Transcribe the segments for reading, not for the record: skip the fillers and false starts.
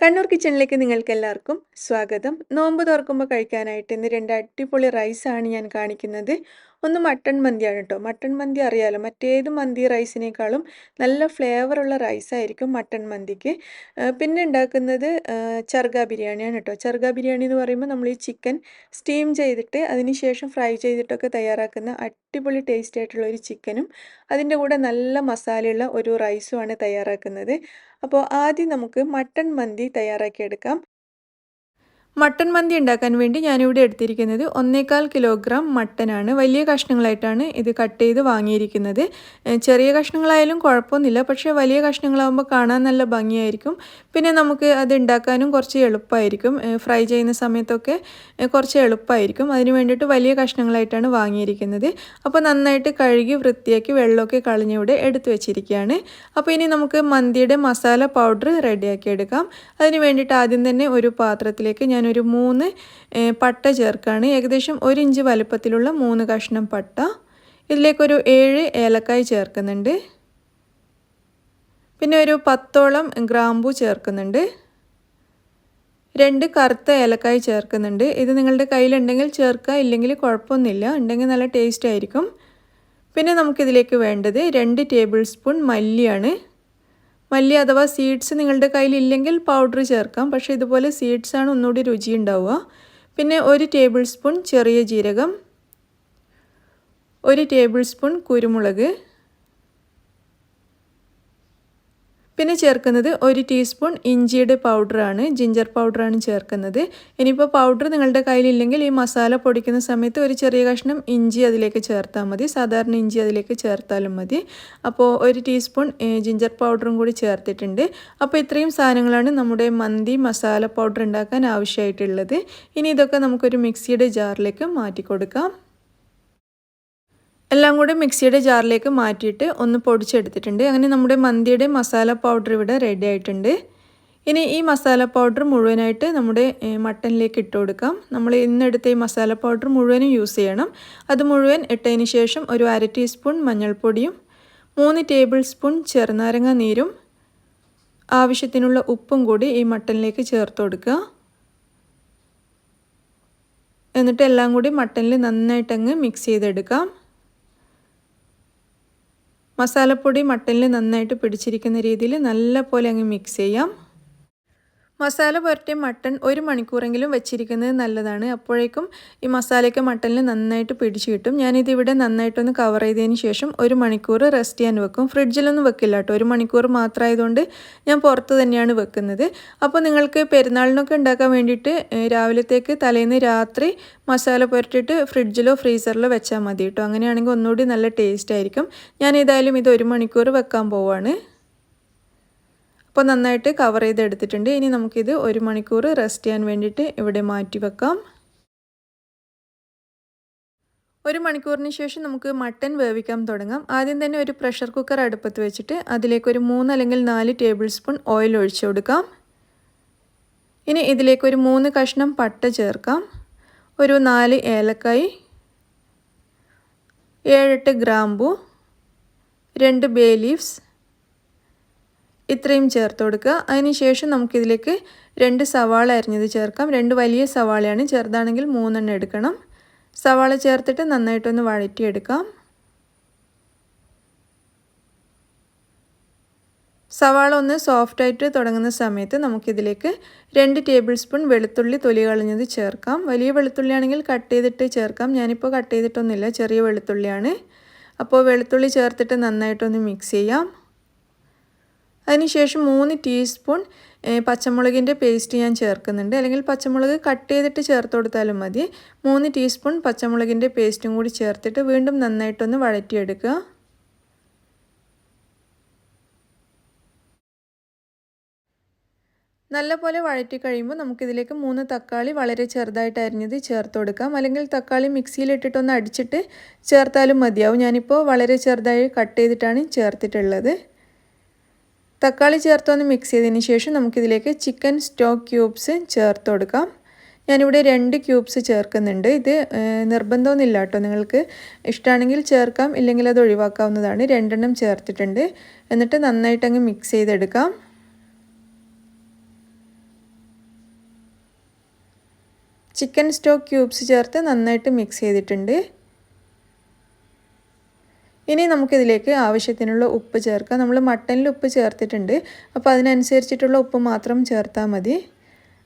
കണ്ണൂർ കിച്ചണിലേക്ക് നിങ്ങൾക്ക് എല്ലാവർക്കും സ്വാഗതം. നോമ്പ് തുറക്കുമ്പോൾ കഴിക്കാനായിട്ട് ഇന്ന് രണ്ട് അടിപൊളി റൈസാണ് ഞാൻ കാണിക്കുന്നത്. ഒന്ന് മട്ടൺ മന്തിയാണ് കേട്ടോ. മട്ടൺ മന്തി അറിയാലോ, മറ്റേത് മന്തി റൈസിനേക്കാളും നല്ല ഫ്ലേവറുള്ള റൈസായിരിക്കും മട്ടൺ മന്തിക്ക്. പിന്നെ ഉണ്ടാക്കുന്നത് ചർഗ ബിരിയാണിയാണ് കേട്ടോ. ചർഗ ബിരിയാണി എന്ന് പറയുമ്പോൾ നമ്മൾ ഈ ചിക്കൻ സ്റ്റീം ചെയ്തിട്ട് അതിന് ശേഷം ഫ്രൈ ചെയ്തിട്ടൊക്കെ തയ്യാറാക്കുന്ന അടിപൊളി ടേസ്റ്റ് ആയിട്ടുള്ള ഒരു ചിക്കനും അതിൻ്റെ കൂടെ നല്ല മസാലയുള്ള ഒരു റൈസുമാണ് തയ്യാറാക്കുന്നത്. അപ്പോൾ ആദ്യം നമുക്ക് മട്ടൺ മന്തി തയ്യാറാക്കിയെടുക്കാം. മട്ടൺ മന്തി ഉണ്ടാക്കാൻ വേണ്ടി ഞാനിവിടെ എടുത്തിരിക്കുന്നത് 1.25 കിലോഗ്രാം മട്ടനാണ്. വലിയ കഷ്ണങ്ങളായിട്ടാണ് ഇത് കട്ട് ചെയ്ത് വാങ്ങിയിരിക്കുന്നത്. ചെറിയ കഷ്ണങ്ങളായാലും കുഴപ്പമൊന്നുമില്ല, പക്ഷേ വലിയ കഷ്ണങ്ങളാകുമ്പോൾ കാണാൻ നല്ല ഭംഗിയായിരിക്കും. പിന്നെ നമുക്ക് അത് ഉണ്ടാക്കാനും കുറച്ച് എളുപ്പമായിരിക്കും. ഫ്രൈ ചെയ്യുന്ന സമയത്തൊക്കെ കുറച്ച് എളുപ്പമായിരിക്കും. അതിന് വേണ്ടിയിട്ട് വലിയ കഷ്ണങ്ങളായിട്ടാണ് വാങ്ങിയിരിക്കുന്നത്. അപ്പോൾ നന്നായിട്ട് കഴുകി വൃത്തിയാക്കി വെള്ളമൊക്കെ കളഞ്ഞിവിടെ എടുത്ത് വെച്ചിരിക്കുകയാണ്. അപ്പോൾ ഇനി നമുക്ക് മന്തിയുടെ മസാല പൗഡർ റെഡിയാക്കി എടുക്കാം. അതിന് വേണ്ടിയിട്ട് ആദ്യം തന്നെ ഒരു പാത്രത്തിലേക്ക് ഞാനൊരു 3 പട്ട ചേർക്കുകയാണ്. ഏകദേശം 1 ഇഞ്ച് വലുപ്പത്തിലുള്ള 3 കഷ്ണം പട്ട. ഇതിലേക്കൊരു 7 ഏലക്കായ് ചേർക്കുന്നുണ്ട്. പിന്നെ ഒരു 10ഓളം ഗ്രാമ്പൂ ചേർക്കുന്നുണ്ട്. 2 കറുത്ത ഏലക്കായ് ചേർക്കുന്നുണ്ട്. ഇത് നിങ്ങളുടെ കയ്യിലുണ്ടെങ്കിൽ ചേർക്കുക, ഇല്ലെങ്കിൽ കുഴപ്പമൊന്നുമില്ല, ഉണ്ടെങ്കിൽ നല്ല ടേസ്റ്റ് ആയിരിക്കും. പിന്നെ നമുക്കിതിലേക്ക് വേണ്ടത് 2 ടേബിൾ സ്പൂൺ മല്ലിയാണ്. മല്ലി അഥവാ സീഡ്സ് നിങ്ങളുടെ കയ്യിലില്ലെങ്കിൽ പൗഡർ ചേർക്കാം, പക്ഷേ ഇതുപോലെ സീഡ്സാണ് ഒന്നുകൂടി രുചി ഉണ്ടാവുക. പിന്നെ 1 ടേബിൾ സ്പൂൺ ചെറിയ ജീരകം, 1 ടേബിൾ സ്പൂൺ കുരുമുളക്, പിന്നെ ചേർക്കുന്നത് 1 ടീസ്പൂൺ ഇഞ്ചിയുടെ പൗഡറാണ്, ജിഞ്ചർ പൗഡറാണ് ചേർക്കുന്നത്. ഇനിയിപ്പോൾ പൗഡർ നിങ്ങളുടെ കയ്യിലില്ലെങ്കിൽ ഈ മസാല പൊടിക്കുന്ന സമയത്ത് ഒരു ചെറിയ കഷ്ണം ഇഞ്ചി അതിലേക്ക് ചേർത്താൽ മതി. സാധാരണ ഇഞ്ചി അതിലേക്ക് ചേർത്താലും മതി. അപ്പോൾ 1 ടീസ്പൂൺ ജിഞ്ചർ പൗഡറും കൂടി ചേർത്തിട്ടുണ്ട്. അപ്പോൾ ഇത്രയും സാധനങ്ങളാണ് നമ്മുടെ മന്തി മസാല പൗഡർ ഉണ്ടാക്കാൻ ആവശ്യമായിട്ടുള്ളത്. ഇനി ഇതൊക്കെ നമുക്കൊരു മിക്സിയുടെ ജാറിലേക്ക് മാറ്റി കൊടുക്കാം. എല്ലാം കൂടി മിക്സിയുടെ ജാറിലേക്ക് മാറ്റിയിട്ട് ഒന്ന് പൊടിച്ചെടുത്തിട്ടുണ്ട്. അങ്ങനെ നമ്മുടെ മന്തിയുടെ മസാല പൗഡർ ഇവിടെ റെഡി ആയിട്ടുണ്ട്. ഇനി ഈ മസാല പൗഡർ മുഴുവനായിട്ട് നമ്മുടെ മട്ടനിലേക്ക് ഇട്ട് കൊടുക്കാം. നമ്മൾ ഇന്നെടുത്ത ഈ മസാല പൗഡർ മുഴുവനും യൂസ് ചെയ്യണം. അത് മുഴുവൻ ഇട്ടതിന് ശേഷം ഒരു 1/2 ടീസ്പൂൺ മഞ്ഞൾപ്പൊടിയും 3 ടേബിൾ സ്പൂൺ ചെറുനാരങ്ങ നീരും ആവശ്യത്തിനുള്ള ഉപ്പും കൂടി ഈ മട്ടനിലേക്ക് ചേർത്ത് കൊടുക്കുക. എന്നിട്ട് എല്ലാം കൂടി മട്ടനിൽ നന്നായിട്ടങ്ങ് മിക്സ് ചെയ്തെടുക്കാം. മസാലപ്പൊടി മട്ടനിൽ നന്നായിട്ട് പിടിച്ചിരിക്കുന്ന രീതിയിൽ നല്ല പോലെ അങ്ങ് മിക്സ് ചെയ്യാം. മസാല പുരട്ടിയ മട്ടൺ 1 മണിക്കൂറെങ്കിലും വെച്ചിരിക്കുന്നത് നല്ലതാണ്. അപ്പോഴേക്കും ഈ മസാലയ്ക്ക് മട്ടനിൽ നന്നായിട്ട് പിടിച്ച് കിട്ടും. ഞാനിതിവിടെ നന്നായിട്ടൊന്ന് കവർ ചെയ്തതിന് ശേഷം 1 മണിക്കൂർ റെസ്റ്റ് ചെയ്യാൻ വെക്കും. ഫ്രിഡ്ജിലൊന്നും വെക്കില്ല കേട്ടോ. 1 മണിക്കൂർ മാത്രമായതുകൊണ്ട് ഞാൻ പുറത്ത് തന്നെയാണ് വെക്കുന്നത്. അപ്പോൾ നിങ്ങൾക്ക് പെരുന്നാളിനൊക്കെ ഉണ്ടാക്കാൻ വേണ്ടിയിട്ട് രാവിലത്തേക്ക് തലേന്ന് രാത്രി മസാല പുരട്ടിയിട്ട് ഫ്രിഡ്ജിലോ ഫ്രീസറിലോ വെച്ചാൽ മതി കേട്ടോ. അങ്ങനെയാണെങ്കിൽ ഒന്നുകൂടി നല്ല ടേസ്റ്റ് ആയിരിക്കും. ഞാൻ ഏതായാലും ഇത് 1 മണിക്കൂർ വെക്കാൻ പോവാണ്. അപ്പോൾ നന്നായിട്ട് കവർ ചെയ്തെടുത്തിട്ടുണ്ട്. ഇനി നമുക്കിത് 1 മണിക്കൂർ റെസ്റ്റ് ചെയ്യാൻ വേണ്ടിയിട്ട് ഇവിടെ മാറ്റി വെക്കാം. 1 മണിക്കൂറിന് ശേഷം നമുക്ക് മട്ടൻ വേവിക്കാൻ തുടങ്ങാം. ആദ്യം തന്നെ ഒരു പ്രഷർ കുക്കർ അടുപ്പത്ത് വെച്ചിട്ട് അതിലേക്കൊരു 3 അല്ലെങ്കിൽ 4 ടേബിൾ സ്പൂൺ ഓയിൽ ഒഴിച്ചു കൊടുക്കാം. ഇനി ഇതിലേക്കൊരു 3 കഷ്ണം പട്ട ചേർക്കാം, ഒരു 4 ഏലക്കായ്, 7-8 ഗ്രാമ്പൂ, 2 ബേ ലീവ്സ്, ഇത്രയും ചേർത്ത് കൊടുക്കുക. അതിന് ശേഷം നമുക്കിതിലേക്ക് 2 സവാള അരിഞ്ഞത് ചേർക്കാം. 2 വലിയ സവാളയാണ്, ചെറുതാണെങ്കിൽ 3 എണ്ണം എടുക്കണം. സവാള ചേർത്തിട്ട് നന്നായിട്ടൊന്ന് വഴറ്റിയെടുക്കാം. സവാള ഒന്ന് സോഫ്റ്റായിട്ട് തുടങ്ങുന്ന സമയത്ത് നമുക്കിതിലേക്ക് 2 ടേബിൾ സ്പൂൺ വെളുത്തുള്ളി തൊലി കളഞ്ഞത് ചേർക്കാം. വലിയ വെളുത്തുള്ളി ആണെങ്കിൽ കട്ട് ചെയ്തിട്ട് ചേർക്കാം. ഞാനിപ്പോൾ കട്ട് ചെയ്തിട്ടൊന്നുമില്ല, ചെറിയ വെളുത്തുള്ളിയാണ്. അപ്പോൾ വെളുത്തുള്ളി ചേർത്തിട്ട് നന്നായിട്ടൊന്ന് മിക്സ് ചെയ്യാം. അതിനുശേഷം 3 ടീസ്പൂൺ പച്ചമുളകിൻ്റെ പേസ്റ്റ് ഞാൻ ചേർക്കുന്നുണ്ട്, അല്ലെങ്കിൽ പച്ചമുളക് കട്ട് ചെയ്തിട്ട് ചേർത്ത് കൊടുത്താലും മതി. 3 ടീസ്പൂൺ പച്ചമുളകിൻ്റെ പേസ്റ്റും കൂടി ചേർത്തിട്ട് വീണ്ടും നന്നായിട്ടൊന്ന് വഴറ്റിയെടുക്കുക. നല്ലപോലെ വഴറ്റി കഴിയുമ്പോൾ നമുക്കിതിലേക്ക് 3 തക്കാളി വളരെ ചെറുതായിട്ട് അരിഞ്ഞത് ചേർത്ത് കൊടുക്കാം, അല്ലെങ്കിൽ തക്കാളി മിക്സിയിലിട്ടിട്ടൊന്ന് അടിച്ചിട്ട് ചേർത്താലും മതിയാവും. ഞാനിപ്പോൾ വളരെ ചെറുതായി കട്ട് ചെയ്തിട്ടാണ് ചേർത്തിട്ടുള്ളത്. തക്കാളി ചേർത്തൊന്ന് മിക്സ് ചെയ്തതിന് ശേഷം നമുക്കിതിലേക്ക് ചിക്കൻ സ്റ്റോക്ക് ക്യൂബ്സ് ചേർത്ത് കൊടുക്കാം. ഞാനിവിടെ 2 ക്യൂബ്സ് ചേർക്കുന്നുണ്ട്. ഇത് നിർബന്ധമൊന്നുമില്ല കേട്ടോ, നിങ്ങൾക്ക് ഇഷ്ടമാണെങ്കിൽ ചേർക്കാം, ഇല്ലെങ്കിൽ അത് ഒഴിവാക്കാവുന്നതാണ്. 2 എണ്ണം ചേർത്തിട്ടുണ്ട്. എന്നിട്ട് നന്നായിട്ടങ്ങ് മിക്സ് ചെയ്തെടുക്കാം. ചിക്കൻ സ്റ്റോക്ക് ക്യൂബ്സ് ചേർത്ത് നന്നായിട്ട് മിക്സ് ചെയ്തിട്ടുണ്ട്. ഇനി നമുക്കിതിലേക്ക് ആവശ്യത്തിനുള്ള ഉപ്പ് ചേർക്കാം. നമ്മൾ മട്ടനിൽ ഉപ്പ് ചേർത്തിട്ടുണ്ട്, അപ്പോൾ അതിനനുസരിച്ചിട്ടുള്ള ഉപ്പ് മാത്രം ചേർത്താൽ മതി.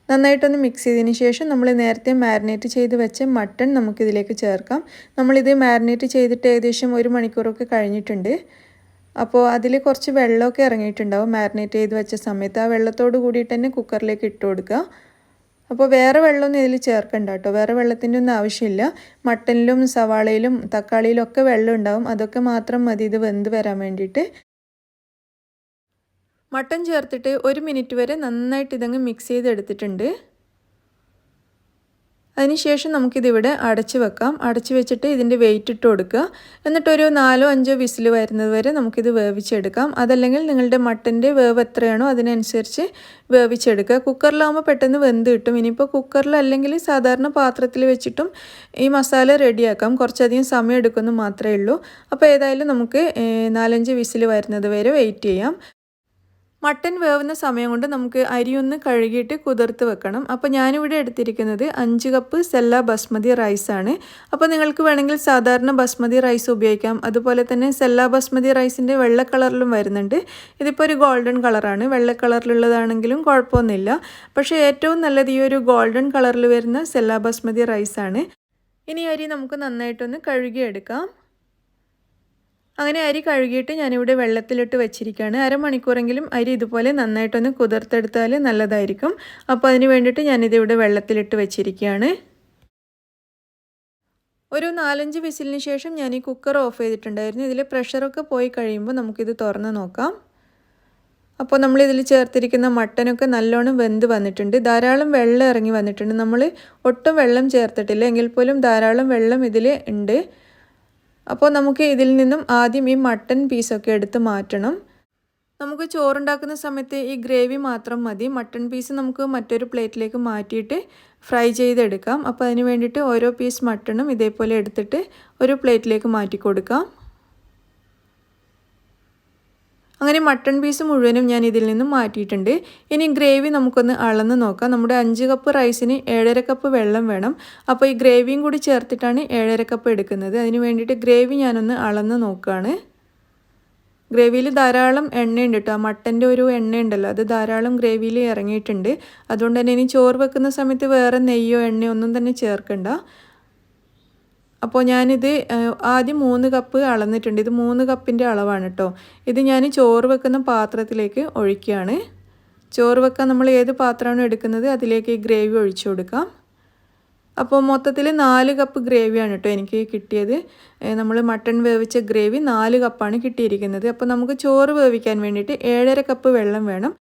നന്നായിട്ടൊന്ന് മിക്സ് ചെയ്തതിന് ശേഷം നമ്മൾ നേരത്തെ മാരിനേറ്റ് ചെയ്ത് വെച്ച മട്ടൺ നമുക്കിതിലേക്ക് ചേർക്കാം. നമ്മളിത് മാരിനേറ്റ് ചെയ്തിട്ട് ഏകദേശം 1 മണിക്കൂറൊക്കെ കഴിഞ്ഞിട്ടുണ്ട്. അപ്പോൾ അതിൽ കുറച്ച് വെള്ളമൊക്കെ ഇറങ്ങിയിട്ടുണ്ടാവും മാരിനേറ്റ് ചെയ്ത് വെച്ച സമയത്ത്. ആ വെള്ളത്തോട് കൂടിയിട്ട് തന്നെ കുക്കറിലേക്ക് ഇട്ട് കൊടുക്കുക. അപ്പോൾ വേറെ വെള്ളമൊന്നും ഇതിൽ ചേർക്കണ്ട കേട്ടോ. വേറെ വെള്ളത്തിൻ്റെ ഒന്നും ആവശ്യമില്ല. മട്ടനിലും സവാളയിലും തക്കാളിയിലും ഒക്കെ വെള്ളം ഉണ്ടാവും. അതൊക്കെ മാത്രം മതി ഇത് വെന്ത് വരാൻ വേണ്ടിയിട്ട്. മട്ടൻ ചേർത്തിട്ട് 1 മിനിറ്റ് വരെ നന്നായിട്ട് ഇതങ്ങ് മിക്സ് ചെയ്തെടുത്തിട്ടുണ്ട്. അതിനുശേഷം നമുക്കിതിവിടെ അടച്ച് വെക്കാം. അടച്ച് വെച്ചിട്ട് ഇതിൻ്റെ വെയിറ്റ് ഇട്ട് കൊടുക്കുക. എന്നിട്ടൊരു 4-5 വിസിൽ വരുന്നത് വരെ നമുക്കിത് വേവിച്ചെടുക്കാം. അതല്ലെങ്കിൽ നിങ്ങളുടെ മട്ടൻ്റെ വേവ് എത്രയാണോ അതിനനുസരിച്ച് വേവിച്ചെടുക്കുക. കുക്കറിലാകുമ്പോൾ പെട്ടെന്ന് വെന്ത് കിട്ടും. ഇനിയിപ്പോൾ കുക്കറിലല്ലെങ്കിൽ സാധാരണ പാത്രത്തിൽ വെച്ചിട്ടും ഈ മസാല റെഡിയാക്കാം. കുറച്ചധികം സമയം എടുക്കുമെന്ന് മാത്രമേ ഉള്ളൂ. അപ്പോൾ ഏതായാലും നമുക്ക് 4-5 വിസിൽ വരുന്നത് വരെ വെയിറ്റ് ചെയ്യാം. മട്ടൻ വേവുന്ന സമയം കൊണ്ട് നമുക്ക് അരിയൊന്ന് കഴുകിയിട്ട് കുതിർത്ത് വെക്കണം. അപ്പോൾ ഞാനിവിടെ എടുത്തിരിക്കുന്നത് 5 കപ്പ് സെല്ല ബസ്മതി റൈസാണ്. അപ്പോൾ നിങ്ങൾക്ക് വേണമെങ്കിൽ സാധാരണ ബസ്മതി റൈസ് ഉപയോഗിക്കാം. അതുപോലെ തന്നെ സെല്ല ബസ്മതി റൈസിൻ്റെ വെള്ള കളറിലും വരുന്നുണ്ട്. ഇതിപ്പോൾ ഒരു ഗോൾഡൻ കളറാണ്. വെള്ള കളറിലുള്ളതാണെങ്കിലും കുഴപ്പമൊന്നുമില്ല. പക്ഷേ ഏറ്റവും നല്ലത് ഈ ഒരു ഗോൾഡൻ കളറിൽ വരുന്ന സെല്ല ബസ്മതി റൈസാണ്. ഇനി അരി നമുക്ക് നന്നായിട്ടൊന്ന് കഴുകിയെടുക്കാം. അങ്ങനെ അരി കഴുകിയിട്ട് ഞാനിവിടെ വെള്ളത്തിലിട്ട് വെച്ചിരിക്കുകയാണ്. അരമണിക്കൂറെങ്കിലും അരി ഇതുപോലെ നന്നായിട്ടൊന്ന് കുതിർത്തെടുത്താൽ നല്ലതായിരിക്കും. അപ്പോൾ അതിന് വേണ്ടിയിട്ട് ഞാനിതിവിടെ വെള്ളത്തിലിട്ട് വെച്ചിരിക്കുകയാണ്. ഒരു 4-5 വിസിലിന് ശേഷം ഞാൻ ഈ കുക്കർ ഓഫ് ചെയ്തിട്ടുണ്ടായിരുന്നു. ഇതിൽ പ്രഷറൊക്കെ പോയി കഴിയുമ്പോൾ നമുക്കിത് തുറന്ന് നോക്കാം. അപ്പോൾ നമ്മളിതിൽ ചേർത്തിരിക്കുന്ന മട്ടനൊക്കെ നല്ലോണം വെന്ത് വന്നിട്ടുണ്ട്. ധാരാളം വെള്ളം ഇറങ്ങി വന്നിട്ടുണ്ട്. നമ്മൾ ഒട്ടും വെള്ളം ചേർത്തിട്ടില്ല, എങ്കിൽ പോലും ധാരാളം വെള്ളം ഇതിൽ ഉണ്ട്. അപ്പോൾ നമുക്ക് ഇതിൽ നിന്നും ആദ്യം ഈ മട്ടൻ പീസൊക്കെ എടുത്ത് മാറ്റണം. നമുക്ക് ചോറുണ്ടാക്കുന്ന സമയത്ത് ഈ ഗ്രേവി മാത്രം മതി. മട്ടൺ പീസ് നമുക്ക് മറ്റൊരു പ്ലേറ്റിലേക്ക് മാറ്റിയിട്ട് ഫ്രൈ ചെയ്തെടുക്കാം. അപ്പോൾ അതിന് വേണ്ടിയിട്ട് ഓരോ പീസ് മട്ടണും ഇതേപോലെ എടുത്തിട്ട് ഒരു പ്ലേറ്റിലേക്ക് മാറ്റി കൊടുക്കാം. അങ്ങനെ മട്ടൺ പീസ് മുഴുവനും ഞാൻ ഇതിൽ നിന്നും മാറ്റിയിട്ടുണ്ട്. ഇനി ഗ്രേവി നമുക്കൊന്ന് അളന്ന് നോക്കാം. നമ്മുടെ 5 കപ്പ് റൈസിന് 7.5 കപ്പ് വെള്ളം വേണം. അപ്പോൾ ഈ ഗ്രേവിയും കൂടി ചേർത്തിട്ടാണ് 7.5 കപ്പ് എടുക്കുന്നത്. അതിന് വേണ്ടിയിട്ട് ഗ്രേവി ഞാനൊന്ന് അളന്ന് നോക്കുകയാണ്. ഗ്രേവിയിൽ ധാരാളം എണ്ണയുണ്ട് കേട്ടോ. മട്ടൻ്റെ ഒരു എണ്ണയുണ്ടല്ലോ, അത് ധാരാളം ഗ്രേവിയിൽ ഇറങ്ങിയിട്ടുണ്ട്. അതുകൊണ്ട് തന്നെ ഇനി ചോറ് വെക്കുന്ന സമയത്ത് വേറെ നെയ്യോ എണ്ണയോ ഒന്നും തന്നെ ചേർക്കണ്ട. അപ്പോൾ ഞാനിത് ആദ്യം 3 കപ്പ് അളന്നിട്ടുണ്ട്. ഇത് 3 കപ്പിൻ്റെ അളവാണ് കേട്ടോ. ഇത് ഞാൻ ചോറ് വെക്കുന്ന പാത്രത്തിലേക്ക് ഒഴിക്കുകയാണ്. ചോറ് വെക്കാൻ നമ്മൾ ഏത് പാത്രമാണോ എടുക്കുന്നത് അതിലേക്ക് ഈ ഗ്രേവി ഒഴിച്ചു കൊടുക്കാം. അപ്പോൾ മൊത്തത്തിൽ 4 കപ്പ് ഗ്രേവിയാണ് കേട്ടോ എനിക്ക് കിട്ടിയത്. നമ്മൾ മട്ടൺ വേവിച്ച ഗ്രേവി 4 കപ്പാണ് കിട്ടിയിരിക്കുന്നത്. അപ്പോൾ നമുക്ക് ചോറ് വേവിക്കാൻ വേണ്ടിയിട്ട് 7.5 കപ്പ് വെള്ളം വേണം.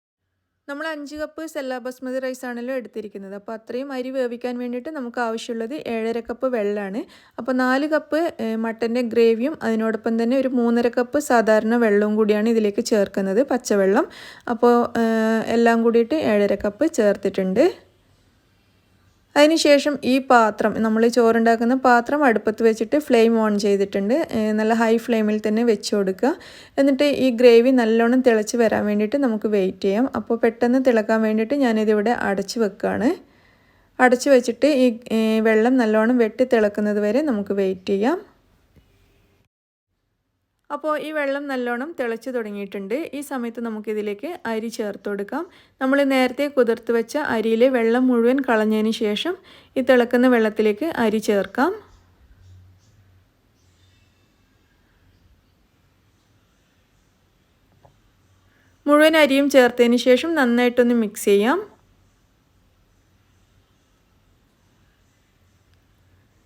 നമ്മൾ 5 കപ്പ് സെല്ല ബസ്മതി റൈസ് ആണല്ലോ എടുത്തിരിക്കുന്നത്. അപ്പോൾ അത്രയും അരി വേവിക്കാൻ വേണ്ടിയിട്ട് നമുക്ക് ആവശ്യമുള്ളത് 7.5 കപ്പ് വെള്ളമാണ്. അപ്പോൾ 4 കപ്പ് മട്ടൻ്റെ ഗ്രേവിയും അതിനോടൊപ്പം തന്നെ ഒരു 3.5 കപ്പ് സാധാരണ വെള്ളവും കൂടിയാണ് ഇതിലേക്ക് ചേർക്കുന്നത്, പച്ചവെള്ളം. അപ്പോൾ എല്ലാം കൂടിയിട്ട് 7.5 കപ്പ് ചേർത്തിട്ടുണ്ട്. അതിനുശേഷം ഈ പാത്രം, നമ്മൾ ചോറുണ്ടാക്കുന്ന പാത്രം അടുപ്പത്ത് വെച്ചിട്ട് ഫ്ലെയിം ഓൺ ചെയ്തിട്ടുണ്ട്. നല്ല ഹൈ ഫ്ലെയിമിൽ തന്നെ വെച്ച് കൊടുക്കുക. എന്നിട്ട് ഈ ഗ്രേവി നല്ലോണം തിളച്ച് വരാൻ വേണ്ടിയിട്ട് നമുക്ക് വെയിറ്റ് ചെയ്യാം. അപ്പോൾ പെട്ടെന്ന് തിളക്കാൻ വേണ്ടിയിട്ട് ഞാനിതിവിടെ അടച്ച് വെക്കുകയാണ്. അടച്ച് വെച്ചിട്ട് ഈ വെള്ളം നല്ലോണം വെട്ടി തിളക്കുന്നത് വരെ നമുക്ക് വെയിറ്റ് ചെയ്യാം. അപ്പോൾ ഈ വെള്ളം നല്ലോണം തിളച്ച് തുടങ്ങിയിട്ടുണ്ട്. ഈ സമയത്ത് നമുക്കിതിലേക്ക് അരി ചേർത്ത് കൊടുക്കാം. നമ്മൾ നേരത്തെ കുതിർത്ത് വെച്ച അരിയിലെ വെള്ളം മുഴുവൻ കളഞ്ഞതിന് ശേഷം ഈ തിളക്കുന്ന വെള്ളത്തിലേക്ക് അരി ചേർക്കാം. മുഴുവൻ അരിയും ചേർത്തതിന് ശേഷം നന്നായിട്ടൊന്ന് മിക്സ് ചെയ്യാം.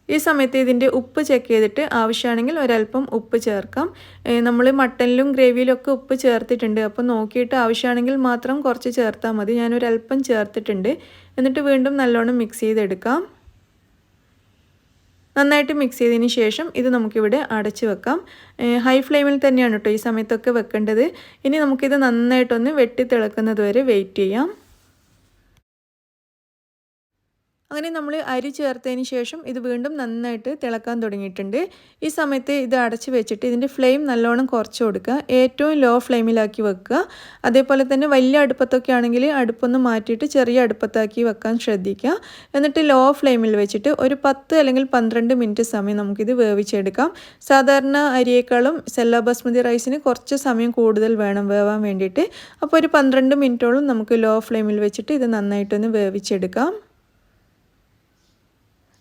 ഈ സമയത്ത് ഇതിൻ്റെ ഉപ്പ് ചെക്ക് ചെയ്തിട്ട് ആവശ്യമാണെങ്കിൽ ഒരല്പം ഉപ്പ് ചേർക്കാം. നമ്മൾ മട്ടനിലും ഗ്രേവിയിലൊക്കെ ഉപ്പ് ചേർത്തിട്ടുണ്ട്. അപ്പോൾ നോക്കിയിട്ട് ആവശ്യമാണെങ്കിൽ മാത്രം കുറച്ച് ചേർത്താൽ മതി. ഞാനൊരല്പം ചേർത്തിട്ടുണ്ട്. എന്നിട്ട് വീണ്ടും നല്ലോണം മിക്സ് ചെയ്തെടുക്കാം. നന്നായിട്ട് മിക്സ് ചെയ്തതിന് ശേഷം ഇത് നമുക്കിവിടെ അടച്ച് വെക്കാം. ഹൈ ഫ്ലെയിമിൽ തന്നെയാണ് കേട്ടോ ഈ സമയത്തൊക്കെ വെക്കേണ്ടത്. ഇനി നമുക്കിത് നന്നായിട്ടൊന്ന് വെട്ടി തിളക്കുന്നത് വരെ വെയിറ്റ് ചെയ്യാം. അങ്ങനെ നമ്മൾ അരി ചേർത്തതിന് ശേഷം ഇത് വീണ്ടും നന്നായിട്ട് തിളക്കാൻ തുടങ്ങിയിട്ടുണ്ട്. ഈ സമയത്ത് ഇത് അടച്ച് വെച്ചിട്ട് ഇതിൻ്റെ ഫ്ലെയിം നല്ലോണം കുറച്ച് കൊടുക്കുക. ഏറ്റവും ലോ ഫ്ലെയിമിലാക്കി വെക്കുക. അതേപോലെ തന്നെ വലിയ അടുപ്പത്തൊക്കെ ആണെങ്കിൽ അടുപ്പൊന്ന് മാറ്റിയിട്ട് ചെറിയ അടുപ്പത്താക്കി വെക്കാൻ ശ്രദ്ധിക്കുക. എന്നിട്ട് ലോ ഫ്ലെയിമിൽ വെച്ചിട്ട് ഒരു 10 അല്ലെങ്കിൽ 12 മിനിറ്റ് സമയം നമുക്കിത് വേവിച്ചെടുക്കാം. സാധാരണ അരിയേക്കാളും സെല്ല ബസ്മതി റൈസിന് കുറച്ച് സമയം കൂടുതൽ വേണം വേവാൻ വേണ്ടിയിട്ട്. അപ്പോൾ ഒരു 12 മിനിറ്റോളം നമുക്ക് ലോ ഫ്ലെയിമിൽ വെച്ചിട്ട് ഇത് നന്നായിട്ടൊന്ന് വേവിച്ചെടുക്കാം.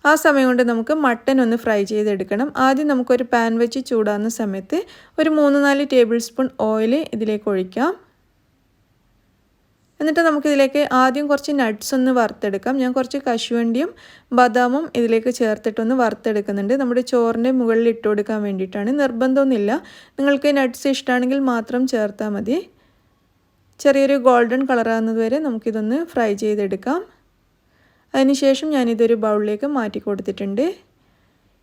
ആ സമയം കൊണ്ട് നമുക്ക് മട്ടൻ ഒന്ന് ഫ്രൈ ചെയ്തെടുക്കണം. ആദ്യം നമുക്കൊരു പാൻ വെച്ച് ചൂടാകുന്ന സമയത്ത് ഒരു 3-4 ടേബിൾ സ്പൂൺ ഓയിൽ ഇതിലേക്ക് ഒഴിക്കാം. എന്നിട്ട് നമുക്കിതിലേക്ക് ആദ്യം കുറച്ച് നട്ട്സ് ഒന്ന് വറുത്തെടുക്കാം. ഞാൻ കുറച്ച് കശുവണ്ടിയും ബദാമും ഇതിലേക്ക് ചേർത്തിട്ടൊന്ന് വറുത്തെടുക്കുന്നുണ്ട്. നമ്മുടെ ചോറിൻ്റെ മുകളിൽ ഇട്ട് കൊടുക്കാൻ വേണ്ടിയിട്ടാണ്. നിർബന്ധമൊന്നുമില്ല. നിങ്ങൾക്ക് നട്ട്സ് ഇഷ്ടമാണെങ്കിൽ മാത്രം ചേർത്താൽ മതി. ചെറിയൊരു ഗോൾഡൻ കളറാകുന്നത് വരെ നമുക്കിതൊന്ന് ഫ്രൈ ചെയ്തെടുക്കാം. അതിനുശേഷം ഞാനിതൊരു ബൗളിലേക്ക് മാറ്റി കൊടുത്തിട്ടുണ്ട്.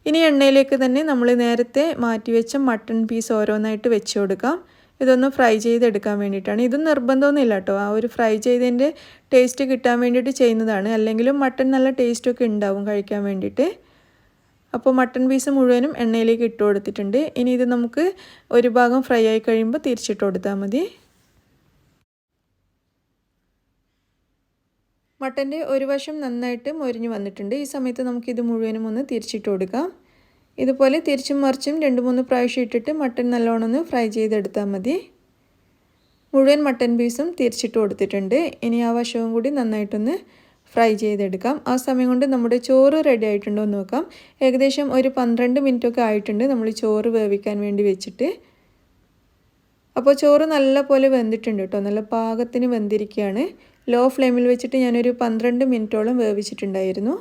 ഇനി എണ്ണയിലേക്ക് തന്നെ നമ്മൾ നേരത്തെ മാറ്റി വെച്ച മട്ടൺ പീസ് ഓരോന്നായിട്ട് വെച്ച് കൊടുക്കാം. ഇതൊന്ന് ഫ്രൈ ചെയ്തെടുക്കാൻ വേണ്ടിയിട്ടാണ്. ഇത് നിർബന്ധമൊന്നുമില്ല കേട്ടോ. ആ ഒരു ഫ്രൈ ചെയ്തതിൻ്റെ ടേസ്റ്റ് കിട്ടാൻ വേണ്ടിയിട്ട് ചെയ്യുന്നതാണ്. അല്ലെങ്കിലും മട്ടൺ നല്ല ടേസ്റ്റൊക്കെ ഉണ്ടാവും കഴിക്കാൻ വേണ്ടിയിട്ട്. അപ്പോൾ മട്ടൺ പീസ് മുഴുവനും എണ്ണയിലേക്ക് ഇട്ട് കൊടുത്തിട്ടുണ്ട്. ഇനി ഇത് നമുക്ക് ഒരു ഭാഗം ഫ്രൈ ആയി കഴിയുമ്പോൾ തിരിച്ചിട്ട് കൊടുത്താൽ മതി. മട്ടൻ്റെ ഒരു വശം നന്നായിട്ട് മൊരിഞ്ഞ് വന്നിട്ടുണ്ട്. ഈ സമയത്ത് നമുക്കിത് മുഴുവനും ഒന്ന് തിരിച്ചിട്ട് കൊടുക്കാം. ഇതുപോലെ തിരിച്ചും മറിച്ചും 2-3 പ്രാവശ്യം ഇട്ടിട്ട് മട്ടൻ നല്ലോണം ഒന്ന് ഫ്രൈ ചെയ്തെടുത്താൽ മതി. മുഴുവൻ മട്ടൻ പീസും തിരിച്ചിട്ട് കൊടുത്തിട്ടുണ്ട്. ഇനി ആ വശവും കൂടി നന്നായിട്ടൊന്ന് ഫ്രൈ ചെയ്തെടുക്കാം. ആ സമയം കൊണ്ട് നമ്മുടെ ചോറ് റെഡി ആയിട്ടുണ്ടോ എന്ന് നോക്കാം. ഏകദേശം ഒരു 12 മിനിറ്റൊക്കെ ആയിട്ടുണ്ട് നമ്മൾ ചോറ് വേവിക്കാൻ വേണ്ടി വെച്ചിട്ട്. അപ്പോൾ ചോറ് നല്ല പോലെ വെന്തിട്ടുണ്ട് കേട്ടോ. നല്ല പാകത്തിന് വെന്തിരിക്കുകയാണ്. ലോ ഫ്ലെയിമിൽ വെച്ചിട്ട് ഞാനൊരു 12 മിനിറ്റോളം വേവിച്ചിട്ടുണ്ടായിരുന്നു.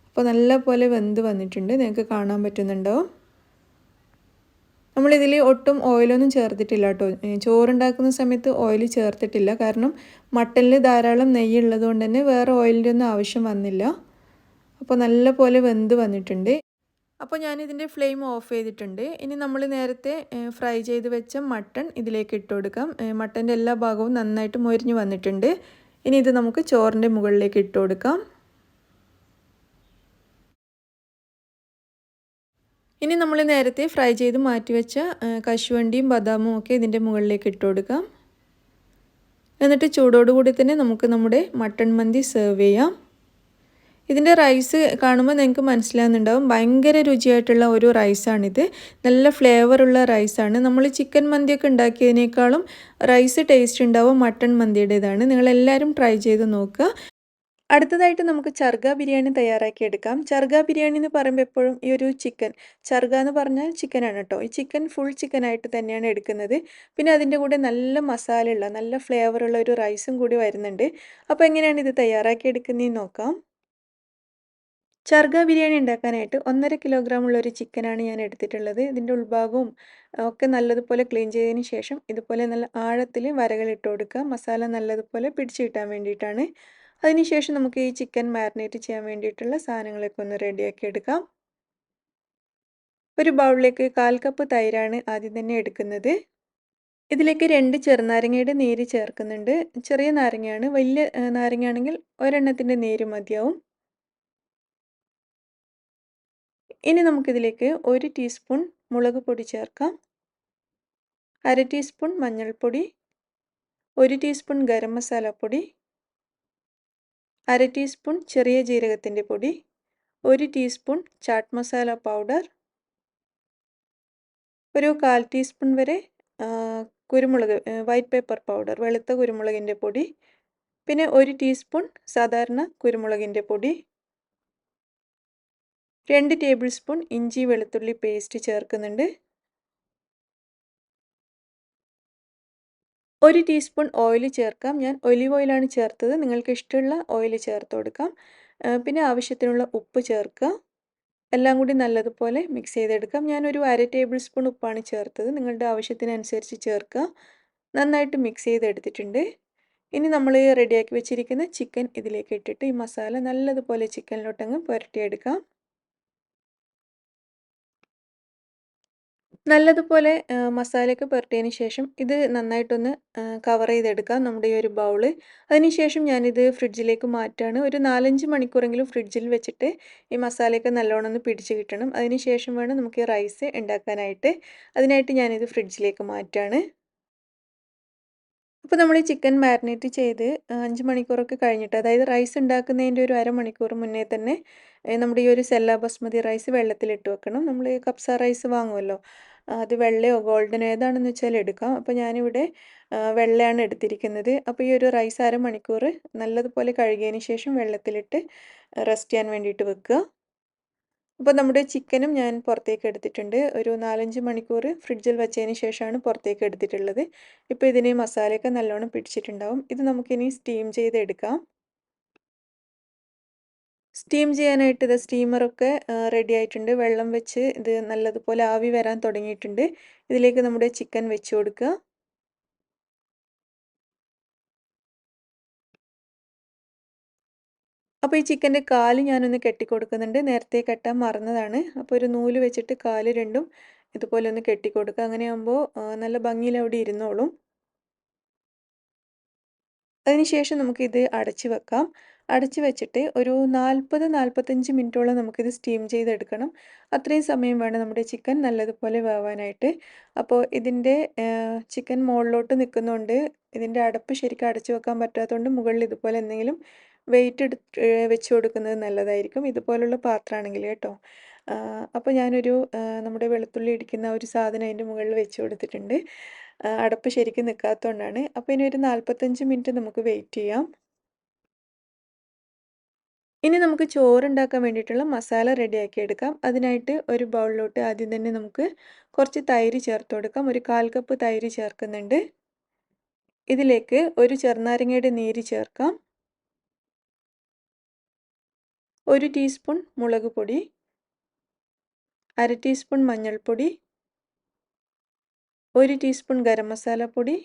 അപ്പോൾ നല്ല പോലെ വെന്ത് വന്നിട്ടുണ്ട്. നിങ്ങൾക്ക് കാണാൻ പറ്റുന്നുണ്ടാവും. നമ്മളിതിൽ ഒട്ടും ഓയിലൊന്നും ചേർത്തിട്ടില്ല കേട്ടോ. ചോറുണ്ടാക്കുന്ന സമയത്ത് ഓയിൽ ചേർത്തിട്ടില്ല. കാരണം മട്ടനിൽ ധാരാളം നെയ്യ് ഉള്ളതുകൊണ്ട് തന്നെ വേറെ ഓയിലിൻ്റെ ഒന്നും ആവശ്യം വന്നില്ല. അപ്പോൾ നല്ല പോലെ വെന്ത് വന്നിട്ടുണ്ട്. അപ്പോൾ ഞാനിതിൻ്റെ ഫ്ലെയിം ഓഫ് ചെയ്തിട്ടുണ്ട്. ഇനി നമ്മൾ നേരത്തെ ഫ്രൈ ചെയ്ത് വെച്ച മട്ടൺ ഇതിലേക്ക് ഇട്ട് കൊടുക്കാം. മട്ടൻ്റെ എല്ലാ ഭാഗവും നന്നായിട്ട് മൊരിഞ്ഞ് വന്നിട്ടുണ്ട്. ഇനി ഇത് നമുക്ക് ചോറിൻ്റെ മുകളിലേക്ക് ഇട്ട് കൊടുക്കാം. ഇനി നമ്മൾ നേരത്തെ ഫ്രൈ ചെയ്ത് മാറ്റി വെച്ച കശുവണ്ടിയും ബദാമും ഒക്കെ ഇതിൻ്റെ മുകളിലേക്ക് ഇട്ട് കൊടുക്കാം. എന്നിട്ട് ചൂടോടുകൂടി തന്നെ നമുക്ക് നമ്മുടെ മട്ടൺ മന്തി സെർവ് ചെയ്യാം. ഇതിൻ്റെ റൈസ് കാണുമ്പോൾ നിങ്ങൾക്ക് മനസ്സിലാകുന്നുണ്ടാവും. ഭയങ്കര രുചിയായിട്ടുള്ള ഒരു റൈസാണിത്. നല്ല ഫ്ലേവറുള്ള റൈസാണ്. നമ്മൾ ചിക്കൻ മന്തിയൊക്കെ ഉണ്ടാക്കിയതിനേക്കാളും റൈസ് ടേസ്റ്റ് ഉണ്ടാവും മട്ടൺ മന്തിയുടേതാണ്. നിങ്ങളെല്ലാവരും ട്രൈ ചെയ്ത് നോക്കുക. അടുത്തതായിട്ട് നമുക്ക് ചർഗ ബിരിയാണി തയ്യാറാക്കിയെടുക്കാം. ചർഗ ബിരിയാണി എന്ന് പറയുമ്പോൾ എപ്പോഴും ഈ ഒരു ചിക്കൻ, ചർഗ എന്ന് പറഞ്ഞാൽ ചിക്കനാണ് കേട്ടോ. ഈ ചിക്കൻ ഫുൾ ചിക്കനായിട്ട് തന്നെയാണ് എടുക്കുന്നത്. പിന്നെ അതിൻ്റെ കൂടെ നല്ല മസാലയുള്ള നല്ല ഫ്ലേവറുള്ള ഒരു റൈസും കൂടി വരുന്നുണ്ട്. അപ്പോൾ എങ്ങനെയാണ് ഇത് തയ്യാറാക്കിയെടുക്കുന്നതെന്ന് നോക്കാം. ചർഗ ബിരിയാണി ഉണ്ടാക്കാനായിട്ട് 1.5 കിലോഗ്രാം ഉള്ള ഒരു ചിക്കനാണ് ഞാൻ എടുത്തിട്ടുള്ളത്. ഇതിൻ്റെ ഉൾഭാഗവും ഒക്കെ നല്ലതുപോലെ ക്ലീൻ ചെയ്തതിന് ശേഷം ഇതുപോലെ നല്ല ആഴത്തിൽ വരകളിട്ട് കൊടുക്കുക. മസാല നല്ലതുപോലെ പിടിച്ച് കിട്ടാൻ വേണ്ടിയിട്ടാണ്. അതിനുശേഷം നമുക്ക് ഈ ചിക്കൻ മാരിനേറ്റ് ചെയ്യാൻ വേണ്ടിയിട്ടുള്ള സാധനങ്ങളൊക്കെ ഒന്ന് റെഡിയാക്കി എടുക്കാം. ഒരു ബൗളിലേക്ക് 1/4 കപ്പ് തൈരാണ് ആദ്യം തന്നെ എടുക്കുന്നത്. ഇതിലേക്ക് 2 ചെറുനാരങ്ങയുടെ നീര് ചേർക്കുന്നുണ്ട്. ചെറിയ നാരങ്ങയാണ്. വലിയ നാരങ്ങയാണെങ്കിൽ ഒരെണ്ണത്തിൻ്റെ നീര് മതിയാവും. ഇനി നമുക്കിതിലേക്ക് 1 ടീസ്പൂൺ മുളക് പൊടി ചേർക്കാം. 1/2 ടീസ്പൂൺ മഞ്ഞൾപ്പൊടി, 1 ടീസ്പൂൺ ഗരം മസാലപ്പൊടി, 1/2 ടീസ്പൂൺ ചെറിയ ജീരകത്തിൻ്റെ പൊടി, 1 ടീസ്പൂൺ ചാട്ട് മസാല പൗഡർ, ഒരു 1/4 ടീസ്പൂൺ വരെ കുരുമുളക് വൈറ്റ് പേപ്പർ പൗഡർ വെളുത്ത കുരുമുളകിൻ്റെ പൊടി, പിന്നെ 1 ടീസ്പൂൺ സാധാരണ കുരുമുളകിൻ്റെ പൊടി, 2 ടേബിൾ സ്പൂൺ ഇഞ്ചി വെളുത്തുള്ളി പേസ്റ്റ് ചേർക്കുന്നുണ്ട്. 1 ടീസ്പൂൺ ഓയിൽ ചേർക്കാം. ഞാൻ ഒലിവ് ഓയിലാണ് ചേർത്തത്. നിങ്ങൾക്ക് ഇഷ്ടമുള്ള ഓയിൽ ചേർത്ത് കൊടുക്കാം. പിന്നെ ആവശ്യത്തിനുള്ള ഉപ്പ് ചേർക്കുക. എല്ലാം കൂടി നല്ലതുപോലെ മിക്സ് ചെയ്തെടുക്കാം. ഞാനൊരു 1/2 ടേബിൾ സ്പൂൺ ഉപ്പാണ് ചേർത്തത്. നിങ്ങളുടെ ആവശ്യത്തിനനുസരിച്ച് ചേർക്കുക. നന്നായിട്ട് മിക്സ് ചെയ്തെടുത്തിട്ടുണ്ട്. ഇനി നമ്മൾ റെഡിയാക്കി വെച്ചിരിക്കുന്ന ചിക്കൻ ഇതിലേക്ക് ഇട്ടിട്ട് ഈ മസാല നല്ലതുപോലെ ചിക്കനിലോട്ടങ്ങ് പുരട്ടിയെടുക്കാം. നല്ലതുപോലെ മസാലയൊക്കെ പുരട്ടിയതിന് ശേഷം ഇത് നന്നായിട്ടൊന്ന് കവർ ചെയ്തെടുക്കാം നമ്മുടെ ഈ ഒരു ബൗള്. അതിനുശേഷം ഞാനിത് ഫ്രിഡ്ജിലേക്ക് മാറ്റുകയാണ്. ഒരു 4-5 മണിക്കൂറെങ്കിലും ഫ്രിഡ്ജിൽ വെച്ചിട്ട് ഈ മസാലയൊക്കെ നല്ലോണം ഒന്ന് പിടിച്ച് കിട്ടണം. അതിന് ശേഷം വേണം നമുക്ക് ഈ റൈസ് ഉണ്ടാക്കാനായിട്ട്. അതിനായിട്ട് ഞാനിത് ഫ്രിഡ്ജിലേക്ക് മാറ്റുകയാണ്. അപ്പോൾ നമ്മൾ ഈ ചിക്കൻ മാരിനേറ്റ് ചെയ്ത് 5 മണിക്കൂറൊക്കെ കഴിഞ്ഞിട്ട്, അതായത് റൈസ് ഉണ്ടാക്കുന്നതിൻ്റെ ഒരു അരമണിക്കൂർ മുന്നേ തന്നെ നമ്മുടെ ഈ ഒരു സെല്ല ബസ്മതി റൈസ് വെള്ളത്തിലിട്ട് വെക്കണം. നമ്മൾ കപ്സ റൈസ് വാങ്ങുമല്ലോ, അത് വെള്ളയോ ഗോൾഡനോ ഏതാണെന്ന് വെച്ചാൽ എടുക്കാം. അപ്പോൾ ഞാനിവിടെ വെള്ളയാണ് എടുത്തിരിക്കുന്നത്. അപ്പോൾ ഈ ഒരു റൈസ് അരമണിക്കൂർ നല്ലതുപോലെ കഴുകിയതിന് ശേഷം വെള്ളത്തിലിട്ട് റെസ്റ്റ് ചെയ്യാൻ വേണ്ടിയിട്ട് വെക്കുക. അപ്പോൾ നമ്മുടെ ചിക്കനും ഞാൻ പുറത്തേക്ക് എടുത്തിട്ടുണ്ട്. ഒരു 4-5 മണിക്കൂർ ഫ്രിഡ്ജിൽ വെച്ചതിന് ശേഷമാണ് പുറത്തേക്ക് എടുത്തിട്ടുള്ളത്. ഇപ്പോൾ ഇതിന് മസാലയൊക്കെ നല്ലോണം പിടിച്ചിട്ടുണ്ടാവും. ഇത് നമുക്കിനി സ്റ്റീം ചെയ്തെടുക്കാം. സ്റ്റീം ചെയ്യാനായിട്ട് ഇത് സ്റ്റീമറൊക്കെ റെഡി ആയിട്ടുണ്ട്. വെള്ളം വെച്ച് ഇത് നല്ലതുപോലെ ആവി വരാൻ തുടങ്ങിയിട്ടുണ്ട്. ഇതിലേക്ക് നമ്മുടെ ചിക്കൻ വെച്ച് കൊടുക്കുക. അപ്പോൾ ഈ ചിക്കൻ്റെ കാല് ഞാനൊന്ന് കെട്ടിക്കൊടുക്കുന്നുണ്ട്. നേരത്തെ കെട്ടാൻ മറന്നതാണ്. അപ്പോൾ ഒരു നൂല് വെച്ചിട്ട് കാല് രണ്ടും ഇതുപോലെ ഒന്ന് കെട്ടിക്കൊടുക്കുക. അങ്ങനെയാകുമ്പോൾ നല്ല ഭംഗിയിൽ അവിടെ ഇരുന്നോളും. അതിനുശേഷം നമുക്കിത് അടച്ച് വെക്കാം. അടച്ച് വെച്ചിട്ട് ഒരു 40-45 മിനിറ്റോളം നമുക്കിത് സ്റ്റീം ചെയ്തെടുക്കണം. അത്രയും സമയം വേണം നമ്മുടെ ചിക്കൻ നല്ലതുപോലെ വേവാനായിട്ട്. അപ്പോൾ ഇതിൻ്റെ ചിക്കൻ മുകളിലോട്ട് നിൽക്കുന്നതുകൊണ്ട് ഇതിൻ്റെ അടപ്പ് ശരിക്കും അടച്ച് വെക്കാൻ പറ്റാത്തതുകൊണ്ട് മുകളിൽ ഇതുപോലെ എന്തെങ്കിലും വെയിറ്റ് വെച്ച് കൊടുക്കുന്നത് നല്ലതായിരിക്കും. ഇതുപോലുള്ള പാത്രമാണെങ്കിൽ കേട്ടോ. അപ്പോൾ ഞാനൊരു നമ്മുടെ വെളുത്തുള്ളി ഇടിക്കുന്ന ഒരു സാധനം അതിൻ്റെ മുകളിൽ വെച്ച് കൊടുത്തിട്ടുണ്ട്. അടപ്പ് ശരിക്കും നിൽക്കാത്തതുകൊണ്ടാണ്. അപ്പോൾ ഇനി ഒരു 45 മിനിറ്റ് നമുക്ക് വെയിറ്റ് ചെയ്യാം. ഇനി നമുക്ക് ചോറുണ്ടാക്കാൻ വേണ്ടിയിട്ടുള്ള മസാല റെഡിയാക്കി എടുക്കാം. അതിനായിട്ട് ഒരു ബൗളിലോട്ട് ആദ്യം തന്നെ നമുക്ക് കുറച്ച് തൈര് ചേർത്ത് കൊടുക്കാം. ഒരു 1/4 കപ്പ് തൈര് ചേർക്കുന്നുണ്ട്. ഇതിലേക്ക് ഒരു ചെറുനാരങ്ങയുടെ നീര് ചേർക്കാം. 1 ടീസ്പൂൺ മുളക് പൊടി, 1/2 ടീസ്പൂൺ മഞ്ഞൾപ്പൊടി, 1 ടീസ്പൂൺ ഗരം മസാല പൊടി,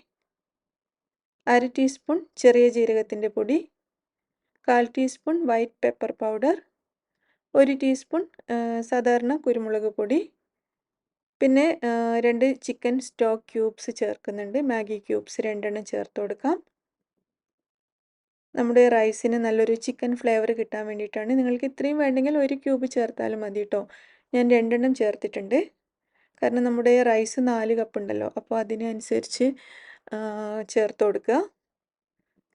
1/2 ടീസ്പൂൺ ചെറിയ ജീരകത്തിൻ്റെ പൊടി, 1/4 teaspoon white pepper powder, 1 teaspoon സാധാരണ കുരുമുളക് പൊടി, പിന്നെ 2 ചിക്കൻ സ്റ്റോക്ക് ക്യൂബ്സ് ചേർക്കുന്നുണ്ട്. മാഗി ക്യൂബ്സ് 2 എണ്ണം ചേർത്ത് കൊടുക്കാം. നമ്മുടെ റൈസിന് നല്ലൊരു ചിക്കൻ ഫ്ലേവർ കിട്ടാൻ വേണ്ടിയിട്ടാണ്. നിങ്ങൾക്ക് ഇത്രയും വേണ്ടെങ്കിൽ 1 ക്യൂബ് ചേർത്താലും മതി കേട്ടോ. ഞാൻ 2 എണ്ണം ചേർത്തിട്ടുണ്ട്. കാരണം നമ്മുടെ റൈസ് 4 കപ്പ് ഉണ്ടല്ലോ, അപ്പോൾ അതിനനുസരിച്ച് ചേർത്ത് കൊടുക്കുക.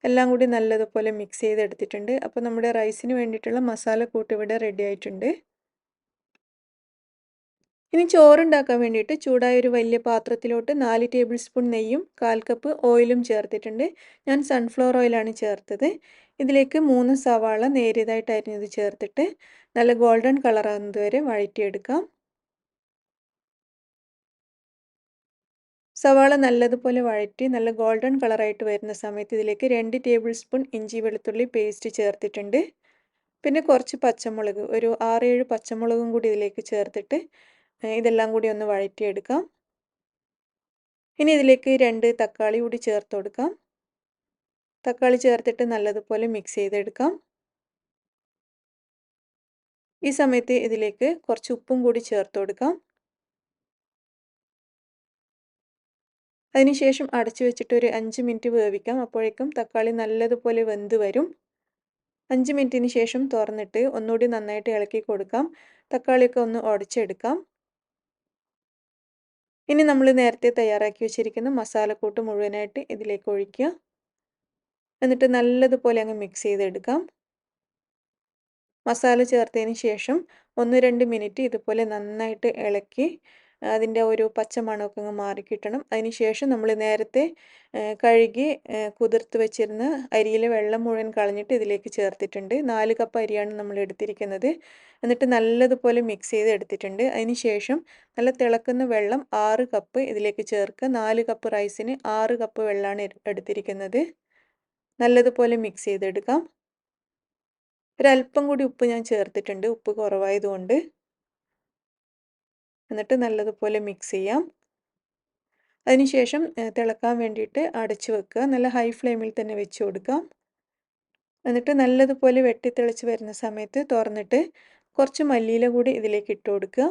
എല്ലാം കൂടി നല്ലതുപോലെ മിക്സ് ചെയ്തെടുത്തിട്ടുണ്ട്. അപ്പോൾ നമ്മുടെ റൈസിന് വേണ്ടിയിട്ടുള്ള മസാലക്കൂട്ട് ഇവിടെ റെഡി ആയിട്ടുണ്ട്. ഇനി ചോറുണ്ടാക്കാൻ വേണ്ടിയിട്ട് ചൂടായ ഒരു വലിയ പാത്രത്തിലോട്ട് 4 ടേബിൾ സ്പൂൺ നെയ്യും 1/4 കപ്പ് ഓയിലും ചേർത്തിട്ടുണ്ട്. ഞാൻ സൺഫ്ലവർ ഓയിലാണ് ചേർത്തത്. ഇതിലേക്ക് 3 സവാള നേരിയതായിട്ട് അരിഞ്ഞത് ചേർത്തിട്ട് നല്ല ഗോൾഡൻ കളറാകുന്നത് വരെ വഴറ്റിയെടുക്കാം. സവാള നല്ലതുപോലെ വഴറ്റി നല്ല ഗോൾഡൻ കളറായിട്ട് വരുന്ന സമയത്ത് ഇതിലേക്ക് 2 ടേബിൾ സ്പൂൺ ഇഞ്ചി വെളുത്തുള്ളി പേസ്റ്റ് ചേർത്തിട്ടുണ്ട്. പിന്നെ കുറച്ച് പച്ചമുളക്, ഒരു 6-7 പച്ചമുളകും കൂടി ഇതിലേക്ക് ചേർത്തിട്ട് ഇതെല്ലാം കൂടി ഒന്ന് വഴറ്റിയെടുക്കാം. ഇനി ഇതിലേക്ക് 2 തക്കാളി കൂടി ചേർത്ത് കൊടുക്കാം. തക്കാളി ചേർത്തിട്ട് നല്ലതുപോലെ മിക്സ് ചെയ്തെടുക്കാം. ഈ സമയത്ത് ഇതിലേക്ക് കുറച്ച് ഉപ്പും കൂടി ചേർത്ത് കൊടുക്കാം. അതിനുശേഷം അടച്ചു വെച്ചിട്ട് ഒരു 5 മിനിറ്റ് വേവിക്കാം. അപ്പോഴേക്കും തക്കാളി നല്ലതുപോലെ വെന്ത് വരും. 5 മിനിറ്റിന് ശേഷം തുറന്നിട്ട് ഒന്നുകൂടി നന്നായിട്ട് ഇളക്കി കൊടുക്കാം. തക്കാളിയൊക്കെ ഒന്ന് ഉടച്ചെടുക്കാം. ഇനി നമ്മൾ നേരത്തെ തയ്യാറാക്കി വെച്ചിരിക്കുന്ന മസാലക്കൂട്ട് മുഴുവനായിട്ട് ഇതിലേക്ക് ഒഴിക്കുക. എന്നിട്ട് നല്ലതുപോലെ അങ്ങ് മിക്സ് ചെയ്തെടുക്കാം. മസാല ചേർത്തതിന് ശേഷം 1-2 മിനിറ്റ് ഇതുപോലെ നന്നായിട്ട് ഇളക്കി അതിൻ്റെ ഒരു പച്ച മണമൊക്കെ അങ്ങ് മാറിക്കിട്ടണം. അതിന് ശേഷം നമ്മൾ നേരത്തെ കഴുകി കുതിർത്ത് വെച്ചിരുന്ന അരിയിലെ വെള്ളം മുഴുവൻ കളഞ്ഞിട്ട് ഇതിലേക്ക് ചേർത്തിട്ടുണ്ട്. 4 കപ്പ് അരിയാണ് നമ്മൾ എടുത്തിരിക്കുന്നത്. എന്നിട്ട് നല്ലതുപോലെ മിക്സ് ചെയ്ത് എടുത്തിട്ടുണ്ട്. അതിന് ശേഷം നല്ല തിളക്കുന്ന വെള്ളം 6 കപ്പ് ഇതിലേക്ക് ചേർക്കുക. 4 കപ്പ് റൈസിന് 6 കപ്പ് വെള്ളമാണ് എടുത്തിരിക്കുന്നത്. നല്ലതുപോലെ മിക്സ് ചെയ്തെടുക്കാം. ഒരല്പം കൂടി ഉപ്പ് ഞാൻ ചേർത്തിട്ടുണ്ട്, ഉപ്പ് കുറവായതുകൊണ്ട്. എന്നിട്ട് നല്ലതുപോലെ മിക്സ് ചെയ്യാം. അതിനുശേഷം തിളക്കാൻ വേണ്ടിയിട്ട് അടച്ചു വെക്കുക. നല്ല ഹൈ ഫ്ലെയിമിൽ തന്നെ വെച്ച് കൊടുക്കാം. എന്നിട്ട് നല്ലതുപോലെ വെട്ടിത്തിളച്ച് വരുന്ന സമയത്ത് തുറന്നിട്ട് കുറച്ച് മല്ലിയില കൂടി ഇതിലേക്ക് ഇട്ട് കൊടുക്കുക.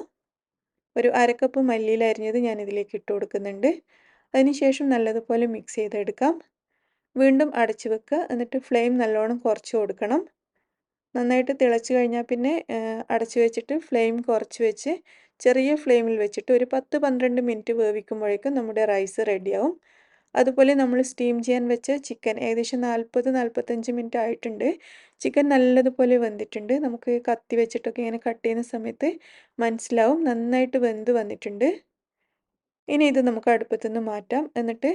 ഒരു 1/2 കപ്പ് മല്ലിയില അരിഞ്ഞത് ഞാൻ ഇതിലേക്ക് ഇട്ട് കൊടുക്കുന്നുണ്ട്. അതിനുശേഷം നല്ലതുപോലെ മിക്സ് ചെയ്തെടുക്കാം. വീണ്ടും അടച്ചു വെക്കുക. എന്നിട്ട് ഫ്ലെയിം നല്ലോണം കുറച്ച് കൊടുക്കണം. നന്നായിട്ട് തിളച്ച് കഴിഞ്ഞാൽ പിന്നെ അടച്ചു വെച്ചിട്ട് ഫ്ലെയിം കുറച്ച് വെച്ച് ചെറിയ ഫ്ലെയിമിൽ വെച്ചിട്ട് ഒരു 10-12 മിനിറ്റ് വേവിക്കുമ്പോഴേക്കും നമ്മുടെ റൈസ് റെഡിയാവും. അതുപോലെ നമ്മൾ സ്റ്റീം ചെയ്യാൻ വെച്ച ചിക്കൻ ഏകദേശം 40-45 മിനിറ്റ് ആയിട്ടുണ്ട്. ചിക്കൻ നല്ലതുപോലെ വെന്തിട്ടുണ്ട്. നമുക്ക് കത്തി വെച്ചിട്ടൊക്കെ ഇങ്ങനെ കട്ട് ചെയ്യുന്ന സമയത്ത് മനസ്സിലാവും നന്നായിട്ട് വെന്ത് വന്നിട്ടുണ്ട്. ഇനി ഇത് നമുക്ക് അടുപ്പത്തു നിന്ന് മാറ്റാം. എന്നിട്ട്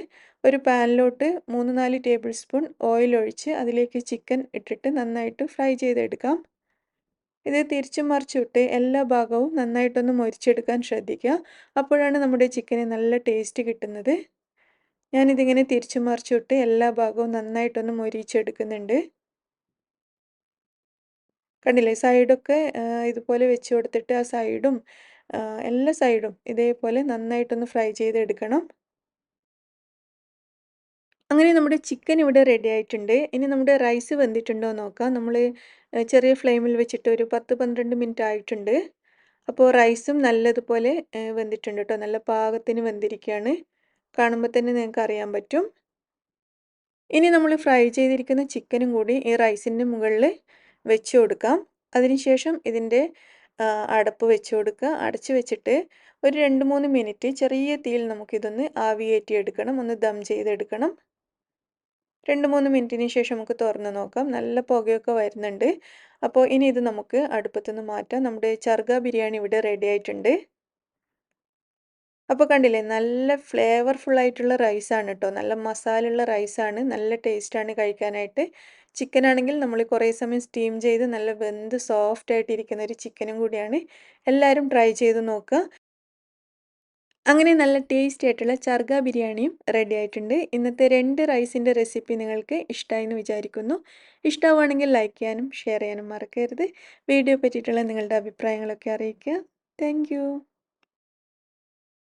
ഒരു പാനിലോട്ട് 3-4 ടേബിൾ സ്പൂൺ ഓയിൽ ഒഴിച്ച് അതിലേക്ക് ചിക്കൻ ഇട്ടിട്ട് നന്നായിട്ട് ഫ്രൈ ചെയ്തെടുക്കാം. ഇത് തിരിച്ചും മറിച്ചും ഇട്ട് എല്ലാ ഭാഗവും നന്നായിട്ടൊന്ന് മൊരിച്ചെടുക്കാൻ ശ്രദ്ധിക്കുക. അപ്പോഴാണ് നമ്മുടെ ചിക്കന് നല്ല ടേസ്റ്റ് കിട്ടുന്നത്. ഞാനിതിങ്ങനെ തിരിച്ചും മറിച്ചും ഇട്ട് എല്ലാ ഭാഗവും നന്നായിട്ടൊന്ന് മൊരിച്ചെടുക്കുന്നുണ്ട്. കണ്ടില്ലേ സൈഡൊക്കെ ഇതുപോലെ വെച്ച് കൊടുത്തിട്ട് ആ സൈഡും എല്ലാ സൈഡും ഇതേപോലെ നന്നായിട്ടൊന്ന് ഫ്രൈ ചെയ്തെടുക്കണം. അങ്ങനെ നമ്മുടെ ചിക്കൻ ഇവിടെ റെഡി ആയിട്ടുണ്ട്. ഇനി നമ്മുടെ റൈസ് വെന്തിട്ടുണ്ടോ എന്ന് നോക്കാം. നമ്മൾ ചെറിയ ഫ്ലെയിമിൽ വെച്ചിട്ട് ഒരു 10-12 മിനിറ്റ് ആയിട്ടുണ്ട്. അപ്പോൾ റൈസും നല്ലതുപോലെ വെന്തിട്ടുണ്ട് കേട്ടോ. നല്ല പാകത്തിന് വെന്തിരിക്കുകയാണ്. കാണുമ്പോൾ തന്നെ നിങ്ങൾക്ക് അറിയാൻ പറ്റും. ഇനി നമ്മൾ ഫ്രൈ ചെയ്തിരിക്കുന്ന ചിക്കനും കൂടി ഈ റൈസിൻ്റെ മുകളിൽ വെച്ച് കൊടുക്കാം. അതിനുശേഷം ഇതിൻ്റെ അടപ്പ് വെച്ച് കൊടുക്കുക. അടച്ച് വെച്ചിട്ട് ഒരു 2-3 മിനിറ്റ് ചെറിയ തീയിൽ നമുക്കിതൊന്ന് ആവിയേറ്റി എടുക്കണം. ഒന്ന് ദം ചെയ്തെടുക്കണം. 2-3 മിനിറ്റിന് ശേഷം നമുക്ക് തുറന്ന് നോക്കാം. നല്ല പുകയൊക്കെ വരുന്നുണ്ട്. അപ്പോൾ ഇനി ഇത് നമുക്ക് അടുപ്പത്തുനിന്ന് മാറ്റാം. നമ്മുടെ ചർഗ ബിരിയാണി ഇവിടെ റെഡി ആയിട്ടുണ്ട്. അപ്പോൾ കണ്ടില്ലേ നല്ല ഫ്ലേവർഫുൾ ആയിട്ടുള്ള റൈസാണ് കേട്ടോ. നല്ല മസാലയുള്ള റൈസാണ്. നല്ല ടേസ്റ്റാണ് കഴിക്കാനായിട്ട്. ചിക്കനാണെങ്കിൽ നമ്മൾ കുറേ സമയം സ്റ്റീം ചെയ്ത് നല്ല വെന്ത് സോഫ്റ്റ് ആയിട്ടിരിക്കുന്ന ഒരു ചിക്കനും കൂടിയാണ്. എല്ലാവരും ട്രൈ ചെയ്ത് നോക്കുക. അങ്ങനെ നല്ല ടേസ്റ്റി ആയിട്ടുള്ള ചർഗ ബിരിയാണിയും റെഡി ആയിട്ടുണ്ട്. ഇന്നത്തെ 2 റൈസിൻ്റെ റെസിപ്പി നിങ്ങൾക്ക് ഇഷ്ടമായി എന്ന് വിചാരിക്കുന്നു. ഇഷ്ടമാവുകയാണെങ്കിൽ ലൈക്ക് ചെയ്യാനും ഷെയർ ചെയ്യാനും മറക്കരുത്. വീഡിയോ പറ്റിയിട്ടുള്ള നിങ്ങളുടെ അഭിപ്രായങ്ങളൊക്കെ അറിയിക്കുക. താങ്ക്